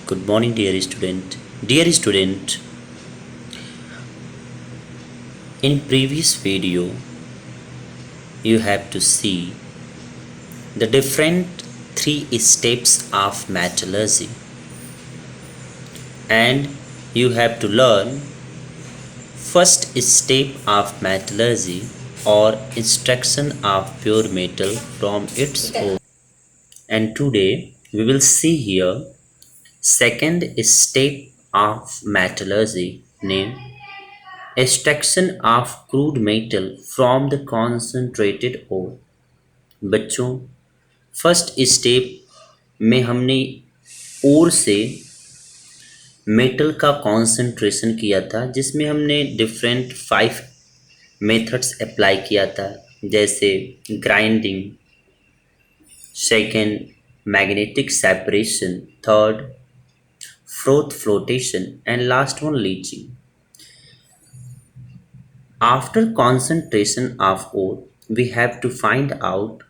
Good morning, dear student. Dear student, in previous video, you have to see the different three steps of metallurgy, and you have to learn first step of metallurgy or extraction of pure metal from its ore. And today we will see here second step of metallurgy named extraction of crude metal from the concentrated ore। बच्चों first step में हमने ओर से metal का concentration किया था, जिसमें हमने different 5 methods apply किया था, जैसे grinding, second magnetic separation, third froth flotation and last one leaching. After concentration of ore, we have to find out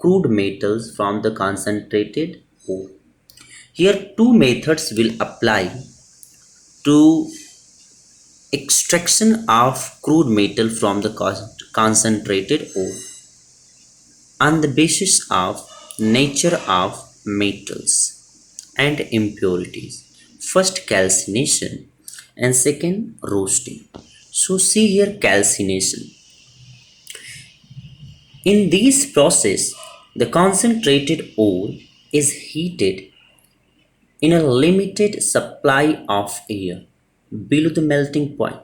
crude metals from the concentrated ore. Here two methods will apply to extraction of crude metal from the concentrated ore on the basis of nature of metals and impurities. First calcination and second roasting. So see here calcination. In this process, the concentrated ore is heated in a limited supply of air below the melting point.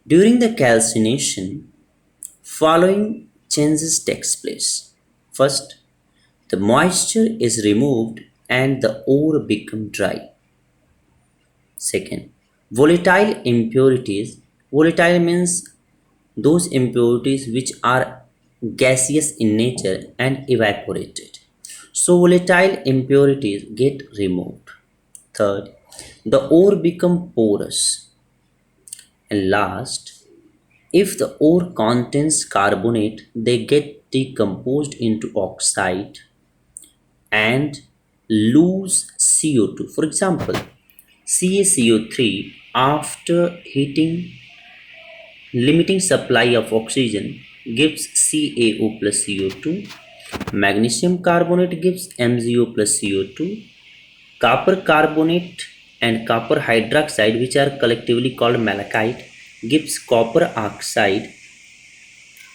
During the calcination, following changes takes place. First, the moisture is removed and the ore becomes dry. Second, volatile impurities. Volatile means those impurities which are gaseous in nature and evaporated. So volatile impurities get removed. Third, the ore become porous. And last, if the ore contains carbonate, they get decomposed into oxide and lose CO2. For example, CaCO3 after heating limiting supply of oxygen gives CaO plus CO2, magnesium carbonate gives MgO plus CO2, copper carbonate and copper hydroxide, which are collectively called malachite, gives copper oxide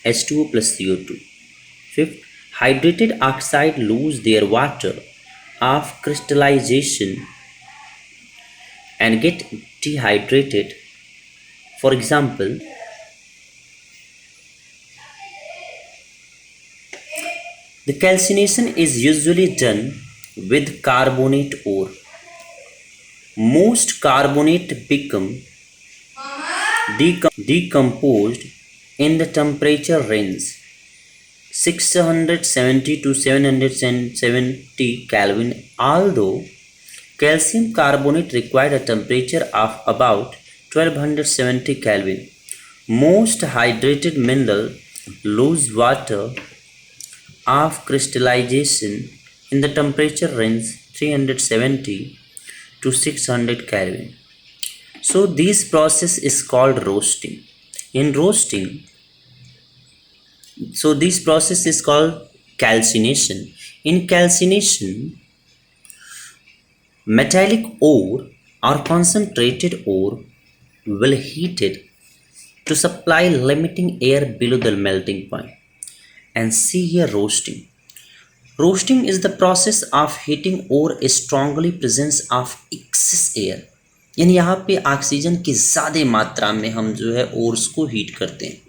H2O plus CO2. Fifth, hydrated oxide lose their water of crystallization and get dehydrated. For example, the calcination is usually done with carbonate ore. Most carbonate become decomposed in the temperature range 670 to 770 Kelvin, although calcium carbonate required a temperature of about 1270 Kelvin. Most hydrated mineral lose water of crystallization in the temperature range 370 to 600 Kelvin. So this process is called roasting. This process is called calcination. In calcination, metallic ore or concentrated ore will heated to supply limiting air below the melting point. And see here roasting. Roasting is the process of heating ore strongly presence of excess air. यानी यहाँ पे oxygen की ज़्यादा मात्रा में हम जो है ओर्स को हीट करते हैं.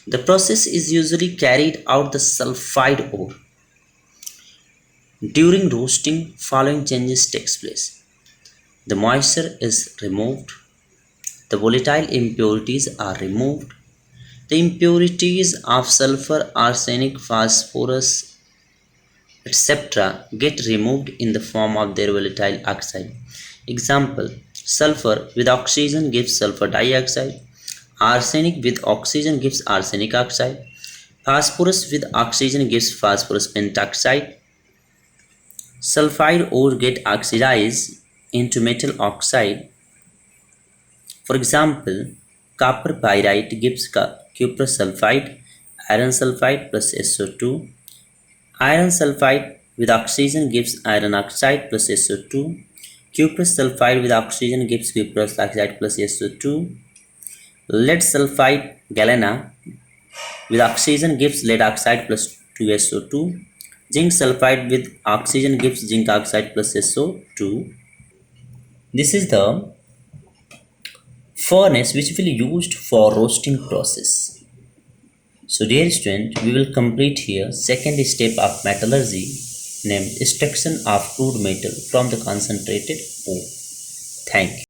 The process is usually carried out the sulfide ore. During roasting, following changes takes place. The moisture is removed. The volatile impurities are removed. The impurities of sulfur, arsenic, phosphorus, etc. get removed in the form of their volatile oxide. Example, sulfur with oxygen gives sulfur dioxide. Arsenic with oxygen gives arsenic oxide. Phosphorus with oxygen gives phosphorus pentoxide. Sulfide ore get oxidized into metal oxide. For example, copper pyrite gives cuprous sulfide, iron sulfide plus SO2. Iron sulfide with oxygen gives iron oxide plus SO2. Cuprous sulfide with oxygen gives cuprous oxide plus SO2. Lead sulfide galena with oxygen gives lead oxide plus 2SO2. Zinc sulfide with oxygen gives zinc oxide plus SO2. This is the furnace which will be used for roasting process. So dear student, we will complete here second step of metallurgy named extraction of crude metal from the concentrated ore. Thank you.